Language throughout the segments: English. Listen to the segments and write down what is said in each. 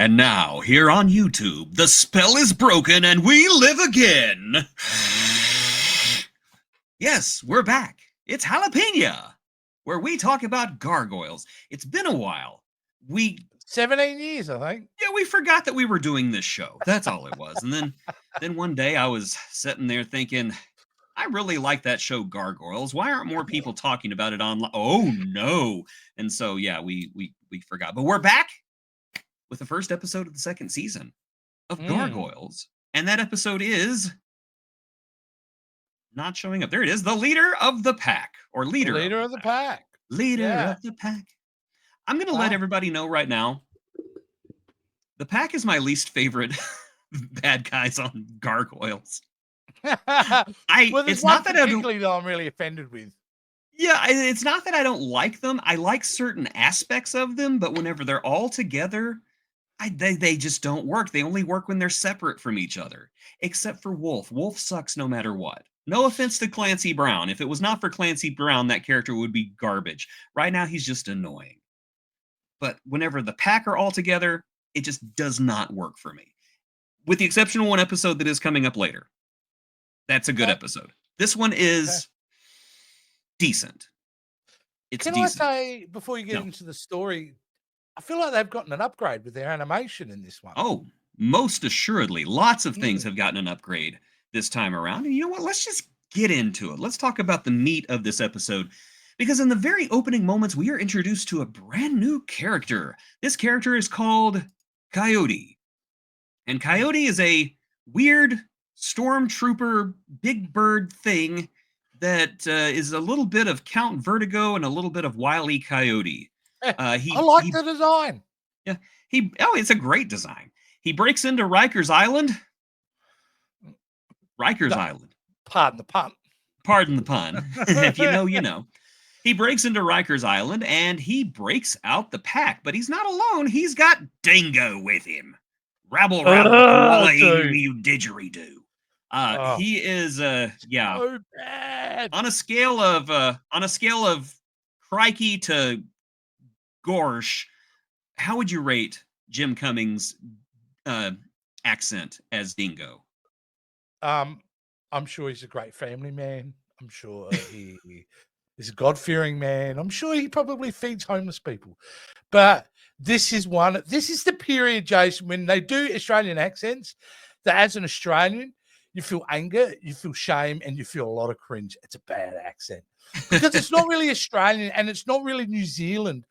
And now, here on YouTube, the spell is broken and we live again. Yes, we're back. It's Jalapeña, where we talk about gargoyles. It's been a while. 17 years, I think. Yeah, we forgot that we were doing this show. That's all it was. And then one day I was sitting there thinking, I really like that show Gargoyles. Why aren't more people talking about it online? Oh no. And so yeah, we forgot. But we're back with the first episode of the second season of Gargoyles. And that episode is not showing up. There it is. The leader of the pack. Or leader of the pack. Leader of the pack. I'm going to let everybody know right now, the pack is my least favorite bad guys on Gargoyles. It's not that I'm really offended with. Yeah, it's not that I don't like them. I like certain aspects of them, but whenever they're all together, they just don't work. They only work when they're separate from each other. Except for Wolf. Wolf sucks no matter what. No offense to Clancy Brown. If it was not for Clancy Brown, that character would be garbage. Right now, he's just annoying. But whenever the pack are all together, it just does not work for me. With the exception of one episode that is coming up later. That's a good episode. This one is decent. It's Can decent. I say, before you get into the story, I feel like they've gotten an upgrade with their animation in this one. Oh, most assuredly. Lots of things have gotten an upgrade this time around. And you know what? Let's just get into it. Let's talk about the meat of this episode. Because in the very opening moments, we are introduced to a brand new character. This character is called Coyote. And Coyote is a weird stormtrooper big bird thing that is a little bit of Count Vertigo and a little bit of Wile E. Coyote. I like the design. Yeah, it's a great design. He breaks into Rikers Island. Island. Pardon the pun. Pardon the pun. If you know, you know. He breaks into Rikers Island and he breaks out the pack, but he's not alone. He's got Dingo with him. Rabble, you didgeridoo. He is so bad. on a scale of crikey to gorsh. How would you rate Jim Cummings' accent as Dingo? I'm sure he's a great family man. I'm sure he is a God-fearing man. I'm sure he probably feeds homeless people. But this is the period, Jason, when they do Australian accents, that as an Australian, you feel anger, you feel shame, and you feel a lot of cringe. It's a bad accent. Because it's not really Australian and it's not really New Zealand.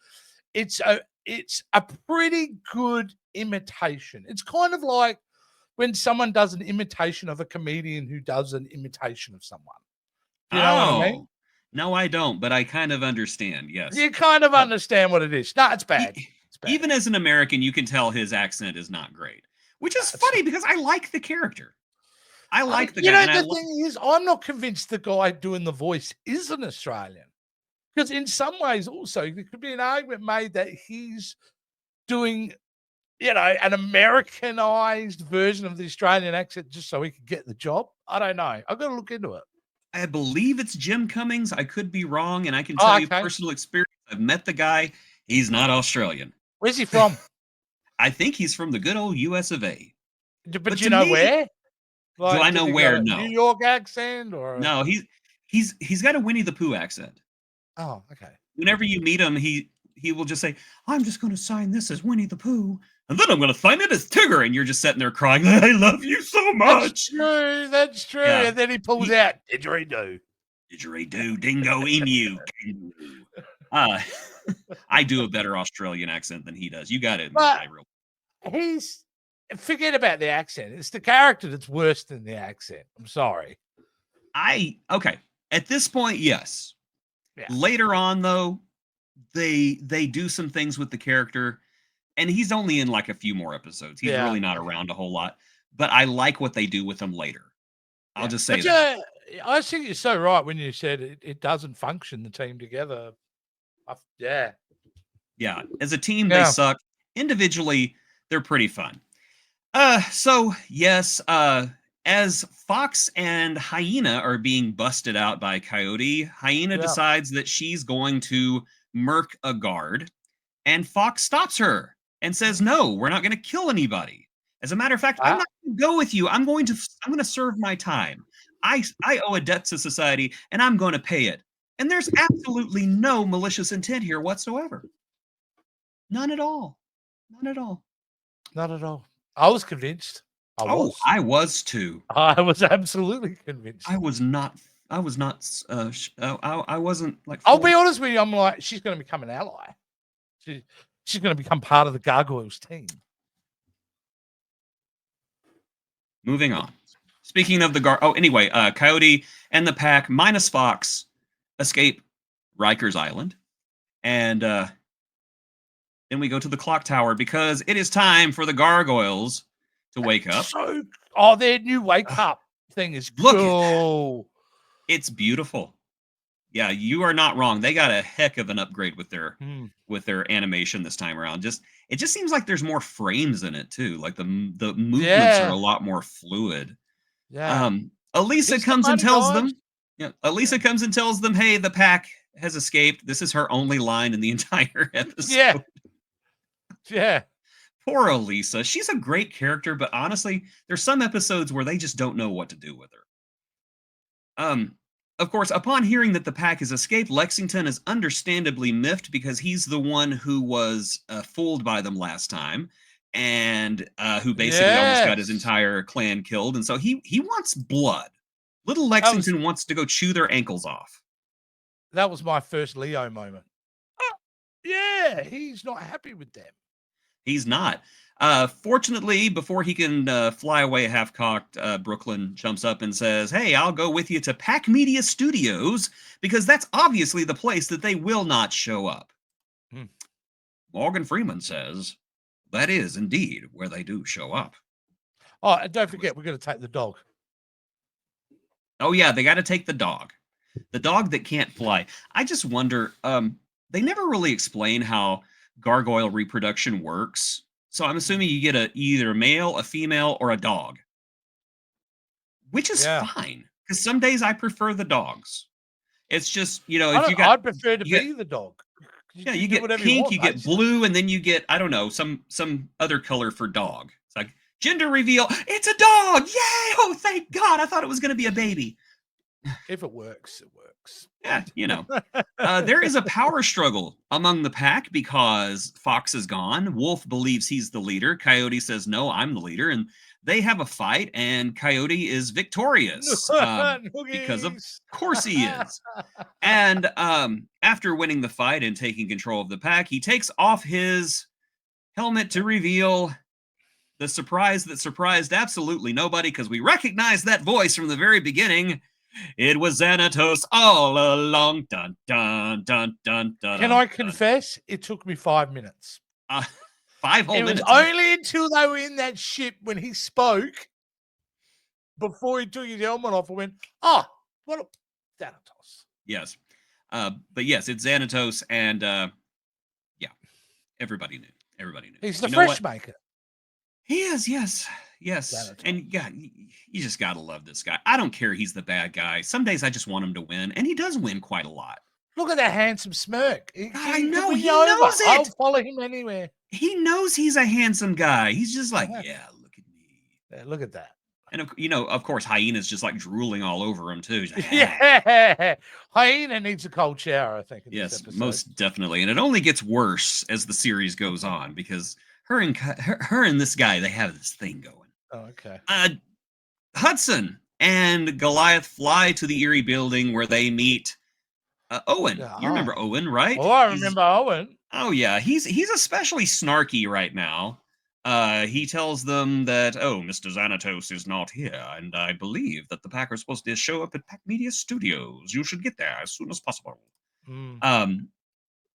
It's a pretty good imitation. It's kind of like when someone does an imitation of a comedian who does an imitation of someone. You know what I mean? No, I don't, but I kind of understand, yes. You kind of understand what it is. No, it's bad. It's bad. Even as an American, you can tell his accent is not great, which is funny because I like the character. I like the guy. The thing is, I'm not convinced the guy doing the voice is an Australian. Because in some ways also, there could be an argument made that he's doing, an Americanized version of the Australian accent just so he could get the job. I don't know. I've got to look into it. I believe it's Jim Cummings. I could be wrong, and I can tell you personal experience. I've met the guy. He's not Australian. Where's he from? I think he's from the good old US of A. But do you know where? Like, do I know where? No. New York accent or no? He's got a Winnie the Pooh accent. Oh, okay. Whenever you meet him, he will just say, "I'm just going to sign this as Winnie the Pooh, and then I'm going to sign it as Tigger," and you're just sitting there crying, "I love you so much." That's true. Yeah. And then he pulls out didgeridoo, dingo, emu. I do a better Australian accent than he does. You got it. Forget about the accent. It's the character that's worse than the accent. I'm sorry. At this point, yes. Yeah. Later on, though, they do some things with the character, and he's only in like a few more episodes. He's really not around a whole lot, but I like what they do with him later. I'll just say that. I think you're so right when you said it doesn't function, the team together. Yeah. As a team, they suck. Individually, they're pretty fun. So yes, as Fox and Hyena are being busted out by Coyote, Hyena decides that she's going to murk a guard, and Fox stops her. and says, "No, we're not going to kill anybody. As a matter of fact, I'm not going to go with you. I'm going to serve my time. I owe a debt to society, and I'm going to pay it." And there's absolutely no malicious intent here whatsoever. None at all. None at all. Not at all. I was convinced. I was too. I was absolutely convinced. I was not. I wasn't like. I'll be honest with you. I'm like, she's going to become an ally. She's going to become part of the Gargoyles team. Moving on. Speaking of the Coyote and the pack minus Fox escape Rikers Island, and then we go to the clock tower because it is time for the Gargoyles to wake up. So, their new wake up thing is cool. It's beautiful. Yeah, you are not wrong. They got a heck of an upgrade with their animation this time around. It just seems like there's more frames in it too. Like the movements are a lot more fluid. Yeah. Elisa comes and tells them. Yeah, Elisa comes and tells them, "Hey, the pack has escaped." This is her only line in the entire episode. Yeah. Yeah. Poor Elisa. She's a great character, but honestly, there's some episodes where they just don't know what to do with her. Of course, upon hearing that the pack has escaped, Lexington is understandably miffed because he's the one who was fooled by them last time, and who basically almost got his entire clan killed. And so he wants blood. Little Lexington wants to go chew their ankles off. That was my first Leo moment. Oh, yeah, he's not happy with them. He's not. Fortunately, before he can fly away half-cocked, Brooklyn jumps up and says, "Hey, I'll go with you to Pack Media Studios, because that's obviously the place that they will not show up." Morgan Freeman says, "That is indeed where they do show up." Oh, and don't forget, we're going to take the dog. Oh, yeah, they got to take the dog. The dog that can't fly. I just wonder, they never really explain how gargoyle reproduction works. So I'm assuming you get either a male, a female, or a dog. Which is fine. Because some days I prefer the dogs. It's just, if you got... I'd prefer to be the dog. Yeah, you get pink, you get blue, and then you get, I don't know, some other color for dog. It's like, gender reveal, it's a dog! Yay! Oh, thank God! I thought it was going to be a baby. If it works, it works. Yeah, there is a power struggle among the pack because Fox is gone. Wolf believes he's the leader. Coyote says, "No, I'm the leader." And they have a fight, and Coyote is victorious because of course he is. And after winning the fight and taking control of the pack, he takes off his helmet to reveal the surprise that surprised absolutely nobody, because we recognized that voice from the very beginning. It was Xanatos all along. Dun, dun, dun, dun, dun. Can I confess? It took me 5 minutes. 5 whole minutes. It was only until they were in that ship when he spoke, before he took his helmet off, I went, "Oh, what a Xanatos." Yes. But yes, it's Xanatos, and everybody knew. Everybody knew. He's the fresh maker. He is, yes. And yeah, you just gotta love this guy. I don't care he's the bad guy. Some days I just want him to win, and he does win quite a lot. Look at that handsome smirk. I know, he knows it. I'll follow him anywhere. He knows he's a handsome guy. He's just like, yeah, look at me. Yeah, look at that. And of course, Hyena's just like drooling all over him too. Like, yeah, Hyena needs a cold shower, I think. Yes, most definitely. And it only gets worse as the series goes on, because her and this guy, they have this thing going. Oh, okay. Hudson and Goliath fly to the Erie building where they meet Owen. You remember Owen, right? Oh, I remember Owen. Oh yeah, he's especially snarky right now. He tells them that, Mr. Xanatos is not here, and I believe that the pack are supposed to show up at Pack Media Studios. You should get there as soon as possible.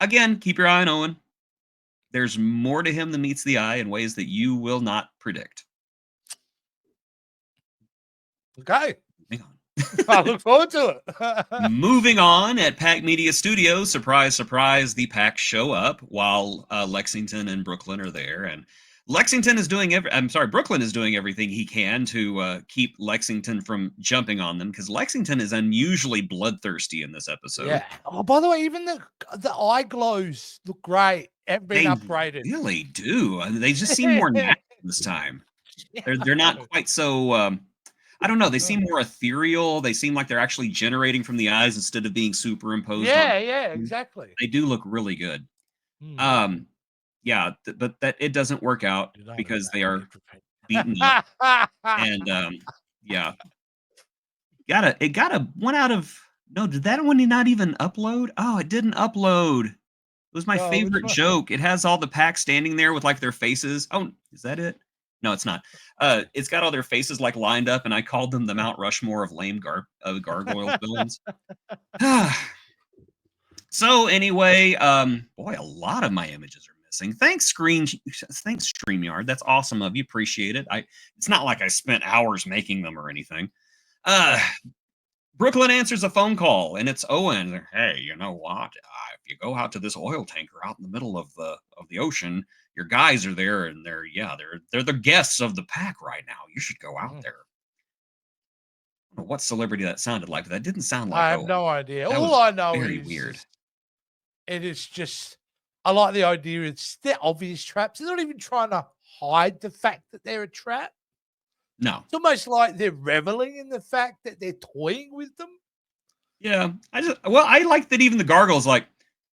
Again, keep your eye on Owen. There's more to him than meets the eye in ways that you will not predict. Okay. Hang on. I look forward to it. Moving on, at Pack Media Studios, surprise, surprise, the pack show up while Lexington and Brooklyn are there, and Brooklyn is doing everything he can to keep Lexington from jumping on them, because Lexington is unusually bloodthirsty in this episode. Yeah. Oh, by the way, even the eye glows look great. have been They upgraded. really do. I mean, they just seem more natural this time. They're not quite so. I don't know. They seem more ethereal. They seem like they're actually generating from the eyes instead of being superimposed on. Yeah, exactly. They do look really good. Hmm. Yeah, but that it doesn't work out You know because that they are need beaten up, repeat. and yeah, it got a 1 out of no. Did that one not even upload? Oh, it didn't upload. It was my Oh, which favorite one? joke. It has all the pack standing there with like their faces. Oh, is that it? No, it's not. It's got all their faces like lined up, and I called them the Mount Rushmore of lame gargoyle villains. So anyway, boy, a lot of my images are missing. Thanks StreamYard. That's awesome of you. Appreciate it. It's not like I spent hours making them or anything. Uh Yeah. Brooklyn answers a phone call, and it's Owen. Hey, you know what? If you go out to this oil tanker out in the middle of the ocean, your guys are there, and they're the guests of the pack right now. You should go out Mhm. there. I don't know what celebrity that sounded like, but that didn't sound I like have Owen. no idea. That All was I know very is weird. it is just I like the idea it's they're obvious traps. They're not even trying to hide the fact that they're a trap. No. It's almost like they're reveling in the fact that they're toying with them. Yeah, I like that even the gargoyles like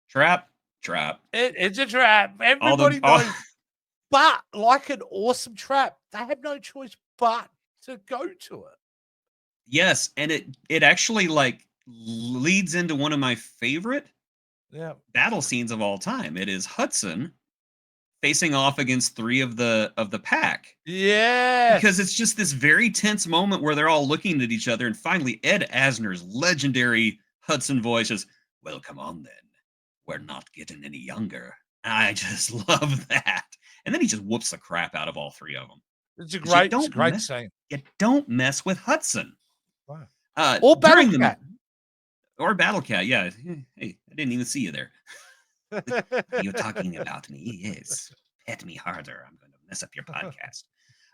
trap, trap. It's a trap. All Everybody the all, knows. But like an awesome trap, they have no choice but to go to it. yes, and it actually like leads into one of my favorite Yeah. battle scenes of all time. It is Hudson facing off against three of the pack because it's Yes. just this very tense moment where they're all looking at each other, and finally Ed Asner's legendary Hudson voice is, "Well, come on then, we're not getting any younger." I just love that, and then he just whoops the crap out of all three of them. Because It's a great scene. you don't mess with Hudson. Wow. Or Battle During the Cat. or Battle Cat, yeah. Hey, I didn't even see you there. Are you talking about me? Yes. Pet me harder. I'm going to mess up your podcast.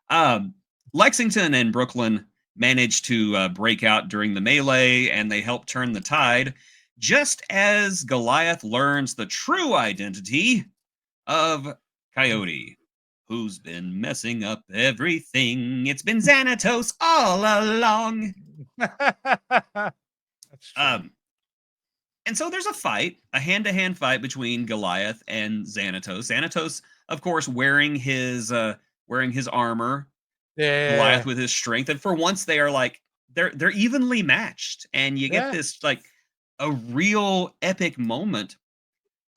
Um, Lexington and Brooklyn manage to break out during the melee, and they help turn the tide. Just as Goliath learns the true identity of Coyote, who's been messing up everything. It's been Xanatos all along. That's true. And so there's a fight, a hand-to-hand fight between Goliath and Xanatos. Xanatos, of course, wearing his armor, Goliath Yeah. with his strength, and for once they are like they're evenly matched, and you get Yeah. this like a real epic moment.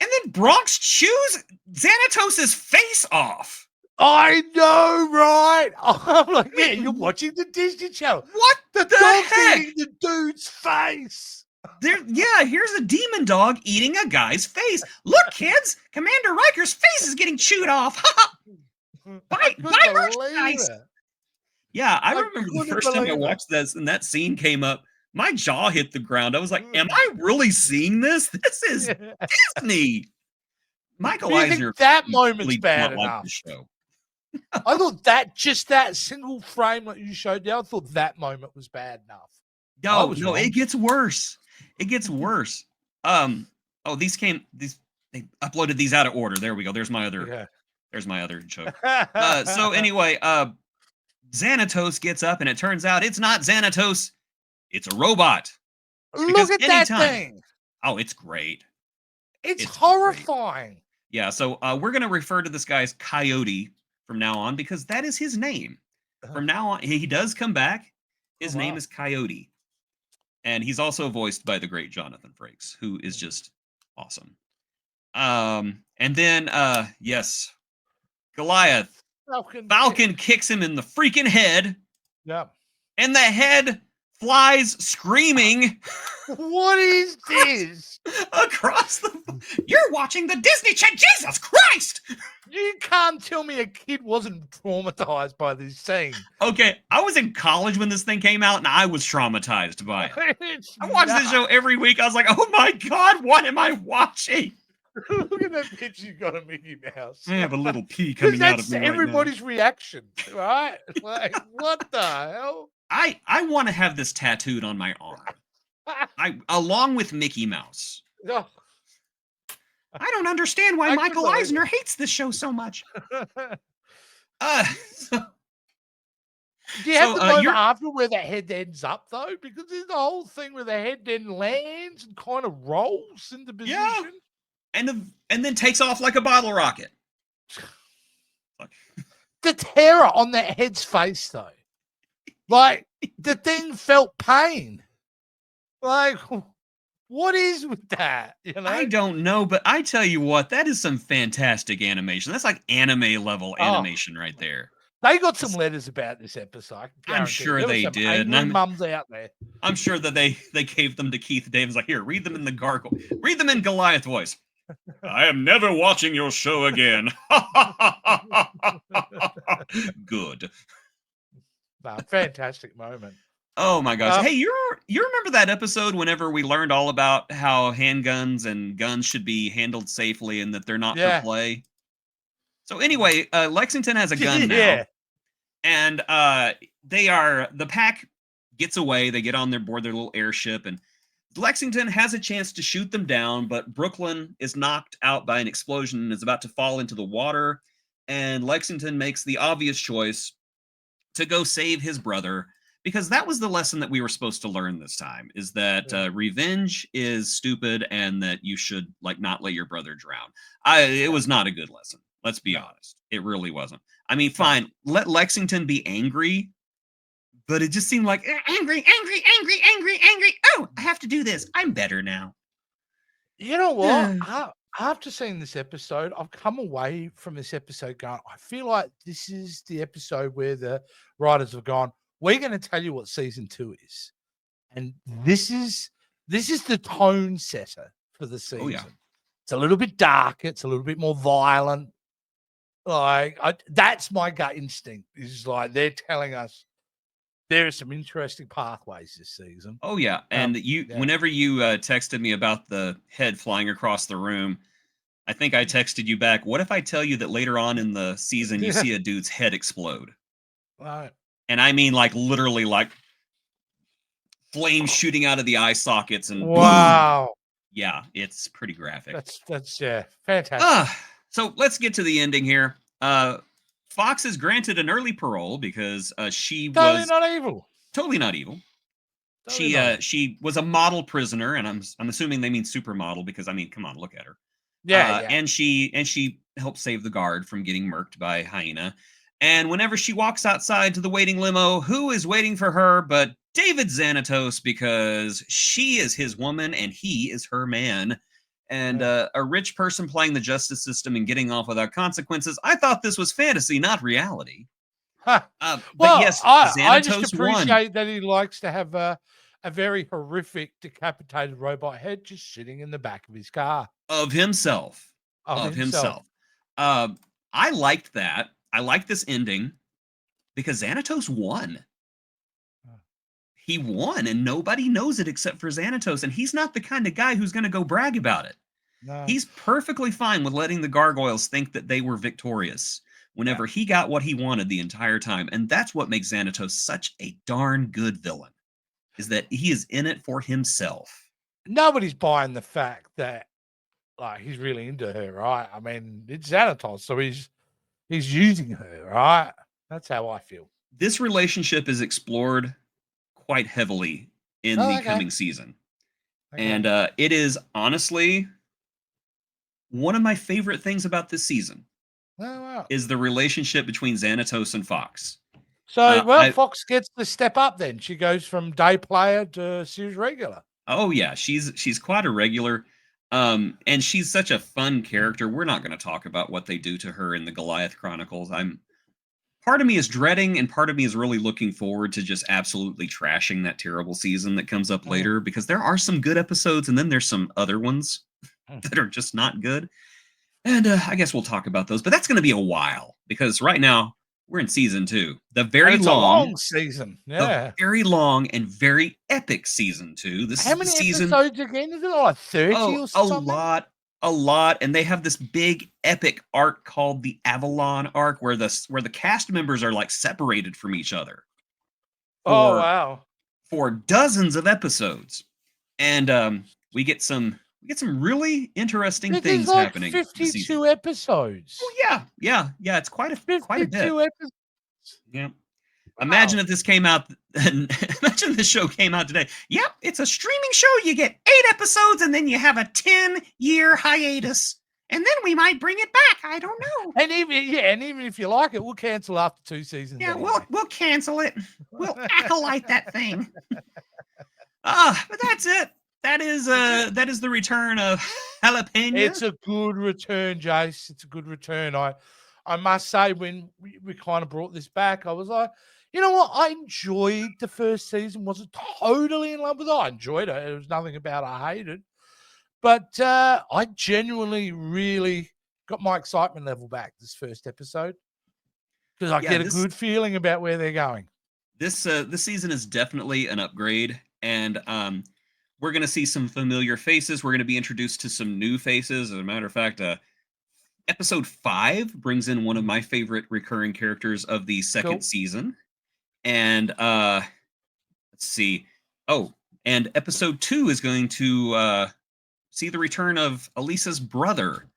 And then Bronx chews Xanatos's face off. I know, right? I'm like, yeah, Wait, you're watching the Disney Channel. what The the dog's heck? eating the dude's face. Here's a demon dog eating a guy's face. Look, kids, Commander Riker's face is getting chewed off. I Bye, couldn't believe merchandise. it. Yeah, I I remember the couldn't first time I believe it. watched this and that scene came up. My jaw hit the ground. I was like, "Am Mm. I really seeing this? This is Disney." Michael Do you think Eisner that really moment's did bad not like enough? this show. I thought that single frame that you showed there, I thought that moment was bad enough. I was No, it wrong. gets worse. It gets worse. Oh, they uploaded these out of order. There we go. There's my other joke. So anyway, Xanatos gets up, and it turns out it's not Xanatos, it's a robot. Because Look at that anytime, thing. oh, it's great. It's It's great. horrifying. Yeah, so we're gonna refer to this guy as Coyote from now on because that is his name. From now on, he does come back. His name Wow. is Coyote. And he's also voiced by the great Jonathan Frakes, who is just awesome. And then yes, Goliath. Falcon kicks him in the freaking head, Yeah. and the head flies screaming What is this? across the. You're watching the Disney Channel. Jesus Christ! You can't tell me a kid wasn't traumatized by this scene. Okay, I was in college when this thing came out, and I was traumatized by it. It's I watch this show every week. I was like, "Oh my god, what am I watching?" Look at that picture you got of Mickey Mouse. I have a little pee Because coming out of that's me right now. everybody's reaction, right? Like, what the hell? I want to have this tattooed on my arm. Along with Mickey Mouse. Oh, I don't understand why I Michael couldn't believe Eisner hates this show so much. Uh, so, Do you have the moment you're after where the head ends up though? Because there's the whole thing where the head then lands and kind of rolls into yeah, position. and then takes off like a bottle rocket. The terror on that head's face though. Like the thing felt pain. Like what is with that? You know? I don't know, but I tell you what, that is some fantastic animation. That's like anime level animation right there. They got some letters about this episode. I I'm guarantee sure there were they some did, and angry mums out there. I'm sure that they gave them to Keith Davis. Like, here, read them in the gargoyle, read them in Goliath voice. I am never watching your show again. Good. Wow, fantastic moment. Oh my gosh. Hey, you remember that episode whenever we learned all about how handguns and guns should be handled safely and that they're not for play? So anyway, Lexington has a gun now. And the pack gets away, they get on their board their little airship, and Lexington has a chance to shoot them down, but Brooklyn is knocked out by an explosion and is about to fall into the water. And Lexington makes the obvious choice to go save his brother, because that was the lesson that we were supposed to learn this time, is that revenge is stupid and that you should not let your brother drown. It was not a good lesson. Let's be honest. It really wasn't. I mean, fine, let Lexington be angry, but it just seemed like angry. Oh, I have to do this. I'm better now. You know what? After seeing this episode, I've come away from this episode going, I feel like this is the episode where the writers have gone, we're going to tell you what season 2 is. And this is the tone setter for the season. Oh, yeah. It's a little bit darker. It's a little bit more violent. That's my gut instinct. Is like they're telling us there are some interesting pathways this season. Oh yeah, and whenever you texted me about the head flying across the room, I think I texted you back, what if I tell you that later on in the season you see a dude's head explode? Right. And I mean literally flames shooting out of the eye sockets and wow. Boom. Yeah, it's pretty graphic. That's fantastic. So let's get to the ending here. Fox is granted an early parole because she was totally not evil. She was a model prisoner, and I'm assuming they mean supermodel because I mean, come on, look at her. Yeah. And she helped save the guard from getting murked by Hyena. And whenever she walks outside to the waiting limo, who is waiting for her but David Xanatos, because she is his woman and he is her man. And a rich person playing the justice system and getting off without consequences. I thought this was fantasy, not reality. Huh. But yes, I just appreciate that he likes to have a very horrific decapitated robot head just sitting in the back of his car. Of himself. I liked that. I liked this ending because Xanatos won. He won, and nobody knows it except for Xanatos, and he's not the kind of guy who's going to go brag about it. No. He's perfectly fine with letting the Gargoyles think that they were victorious whenever he got what he wanted the entire time, and that's what makes Xanatos such a darn good villain, is that he is in it for himself. Nobody's buying the fact that he's really into her, right? I mean, it's Xanatos, so he's using her, right? That's how I feel. This relationship is explored quite heavily in the coming season. Okay. And it is honestly one of my favorite things about this season. Is the relationship between Xanatos and Fox. So, Fox gets to step up then. She goes from day player to series regular. Oh, yeah. She's quite a regular. And she's such a fun character. We're not going to talk about what they do to her in the Goliath Chronicles. Part of me is dreading, and part of me is really looking forward to just absolutely trashing that terrible season that comes up later, because there are some good episodes, and then there's some other ones that are just not good. And I guess we'll talk about those, but that's going to be a while, because right now we're in season 2, the very long season, the very long and very epic season 2. This How is many the season. Episodes again? Is it like 30 or something? A lot, and they have this big epic arc called the Avalon arc, where the cast members are separated from each other. For dozens of episodes, and we get some We get some really interesting There's things like happening this season. 52 episodes. Oh yeah. It's quite a bit. 52 episodes. Yeah. Wow. Imagine if this came out. Imagine this show came out today. Yep, it's a streaming show. You get 8 episodes, and then you have a 10-year hiatus, and then we might bring it back. I don't know. And even if you like it, we'll cancel after 2 seasons. Yeah, anyway. we'll cancel it. We'll acolyte that thing. But that's it. That is the return of Jalapeña. It's a good return, Jace. It's a good return. I must say, when we kind of brought this back, I was like, you know what? I enjoyed the first season. Wasn't totally in love with it. I enjoyed it. There was nothing about it I hated. But I genuinely really got my excitement level back this first episode because I get a good feeling about where they're going. This season is definitely an upgrade, and we're going to see some familiar faces. We're going to be introduced to some new faces. As a matter of fact, episode 5 brings in one of my favorite recurring characters of the second season. And let's see. Oh, and episode 2 is going to see the return of Elisa's brother.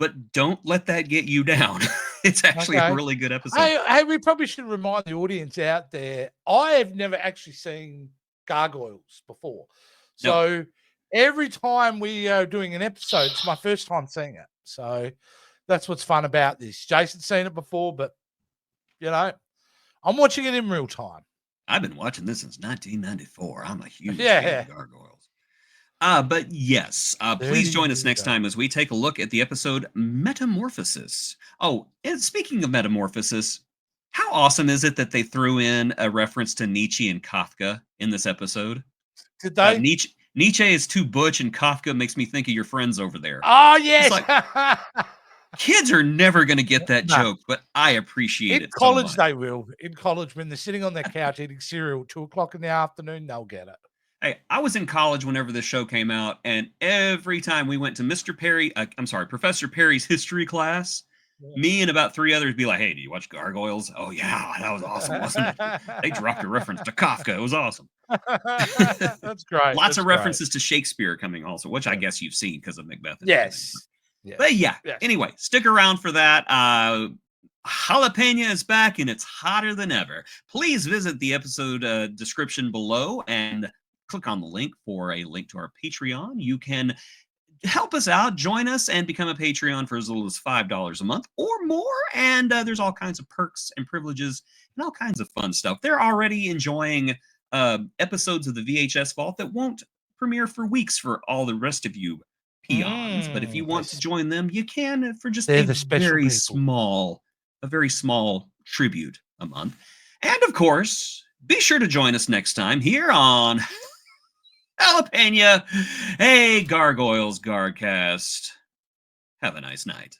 But don't let that get you down. It's actually a really good episode. Hey, we probably should remind the audience out there, I have never actually seen Gargoyles before. So every time we are doing an episode, it's my first time seeing it. So that's what's fun about this. Jason's seen it before, but, you know, I'm watching it in real time. I've been watching this since 1994. I'm a huge fan of Gargoyles. But yes, please join us next time as we take a look at the episode Metamorphosis. Oh, and speaking of Metamorphosis, how awesome is it that they threw in a reference to Nietzsche and Kafka in this episode? Did they? Nietzsche is too butch, and Kafka makes me think of your friends over there. Oh, yes. Like, kids are never going to get that joke, but I appreciate it. In college, they will. In college, when they're sitting on their couch eating cereal at 2:00 in the afternoon, they'll get it. Hey, I was in college whenever this show came out, and every time we went to Professor Perry's history class, me and about 3 others be like, "Hey, do you watch Gargoyles?" "Oh yeah, that was awesome, wasn't it?" They dropped a reference to Kafka. It was awesome. That's great. Lots of references to Shakespeare coming also, which I guess you've seen because of Macbeth. Yes. But yeah. Anyway, stick around for that. Jalapeña is back, and it's hotter than ever. Please visit the episode description below and click on the link for a link to our Patreon. You can help us out, join us, and become a Patreon for as little as $5 a month or more. And there's all kinds of perks and privileges and all kinds of fun stuff. They're already enjoying episodes of the VHS Vault that won't premiere for weeks for all the rest of you peons. But if you want to join them, you can for just a very small tribute a month. And of course, be sure to join us next time here on Jalapeña. Hey, Gargoyles Garcast. Have a nice night.